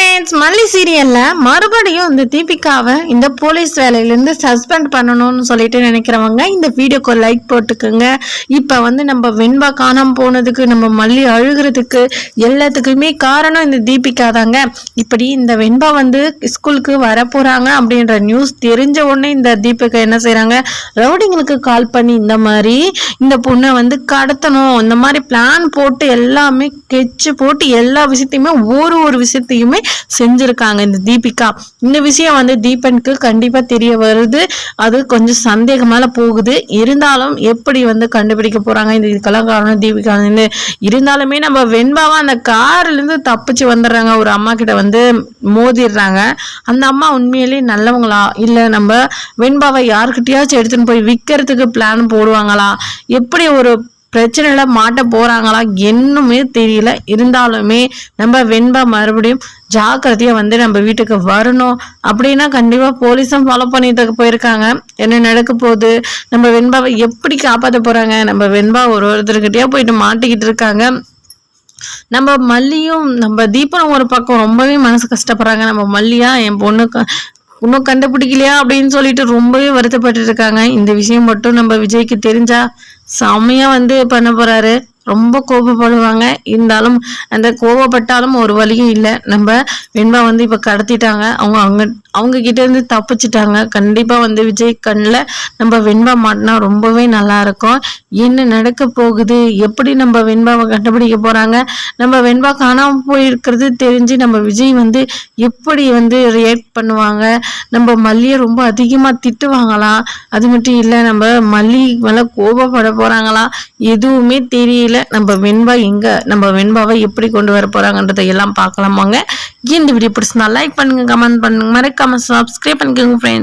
Friends, மல்லி சீரியல்ல மறுபடியும் இந்த தீபிகாவை இந்த போலீஸ் வேலையிலேருந்து சஸ்பெண்ட் பண்ணணும்னு சொல்லிட்டு நினைக்கிறவங்க இந்த வீடியோக்கு லைக் போட்டுக்கோங்க. இப்போ நம்ம வெண்பா காணாமல் போனதுக்கு, நம்ம மல்லி அழுகிறதுக்கு எல்லாத்துக்குமே காரணம் இந்த தீபிகா தாங்க. இப்படி இந்த வெண்பா ஸ்கூலுக்கு வரப்போகிறாங்க அப்படின்ற நியூஸ் தெரிஞ்ச உடனே இந்த தீபிகா என்ன செய்கிறாங்க, ரவுடிங்களுக்கு கால் பண்ணி இந்த மாதிரி இந்த பொண்ணை கடத்தணும், இந்த மாதிரி பிளான் போட்டு எல்லாமே கெச்சு போட்டு எல்லா விஷயத்தையுமே ஒரு விஷயத்தையுமே செஞ்சிருக்காங்க இந்த தீபிகா. இந்த விஷயம் தீபனுக்கு கண்டிப்பா தெரிய வருது. அது கொஞ்சம் சந்தேகமால போகுது. இருந்தாலும் எப்படி கண்டுபிடிக்க போறாங்க, இதுக்கெல்லாம் காரணம் தீபிகா. இருந்தாலுமே நம்ம வெண்பாவா அந்த கார்ல இருந்து தப்பிச்சு வந்துடுறாங்க. ஒரு அம்மா கிட்ட மோதிடுறாங்க. அந்த அம்மா உண்மையிலேயே நல்லவங்களா, இல்ல நம்ம வெண்பாவை யாருக்கிட்டயாச்சும் எடுத்துன்னு போய் விற்கிறதுக்கு பிளான் போடுவாங்களா, எப்படி ஒரு பிரச்சனையில மாட்ட போறாங்களா என்னுமே தெரியல. இருந்தாலுமே நம்ம வெண்பா மறுபடியும் ஜாக்கிரதையா நம்ம வீட்டுக்கு வரணும். அப்படின்னா கண்டிப்பா போலீஸும் ஃபாலோ பண்ணிட்டு போயிருக்காங்க. என்ன நடக்க போகுது, நம்ம வெண்பாவை எப்படி காப்பாற்ற போறாங்க, நம்ம வெண்பா ஒருத்தர்கிட்டயா போயிட்டு மாட்டிக்கிட்டு இருக்காங்க. நம்ம மல்லியும் நம்ம தீபனும் ஒரு பக்கம் ரொம்பவே மனசு கஷ்டப்படுறாங்க. நம்ம மல்லியா என் பொண்ணுக்கு இன்னும் கண்டுபிடிக்கலையா அப்படின்னு சொல்லிட்டு ரொம்பவே வருத்தப்பட்டு இருக்காங்க. இந்த விஷயம் மட்டும் நம்ம விஜய்க்கு தெரிஞ்சா செம்மையா பண்ண போறாரு. ரொம்ப கோபப்படுவாங்க. இருந்தாலும் அந்த கோபப்பட்டாலும் ஒரு வழியும் இல்லை. நம்ம வெண்பா இப்ப கடத்திட்டாங்க. அவங்க கிட்ட இருந்து தப்பிச்சிட்டாங்க. கண்டிப்பா விஜய் கண்ணில் நம்ம வெண்பா மாட்டினா ரொம்பவே நல்லா இருக்கும். என்ன நடக்க போகுது, எப்படி நம்ம வெண்பாவை கண்டுபிடிக்க போறாங்க, நம்ம வெண்பா காணாம போயிருக்கிறது தெரிஞ்சு நம்ம விஜய் எப்படி ரியாக்ட் பண்ணுவாங்க, நம்ம மல்லியை ரொம்ப அதிகமா திட்டுவாங்களா, அது மட்டும் இல்லை நம்ம மல்லி மேல கோபப்பட போறாங்களா, எதுவுமே தெரியல. நம்ம வெண்பாவை எப்படி கொண்டு வர போறாங்கன்றதை எல்லாம் பார்க்கலாமாங்க. இந்த வீடியோ பிடிச்சிருந்தா லைக் பண்ணுங்க, கமெண்ட் பண்ணுங்க, மறக்காம சப்ஸ்கிரைப் பண்ணிக்கோங்க ஃப்ரெண்ட்ஸ்.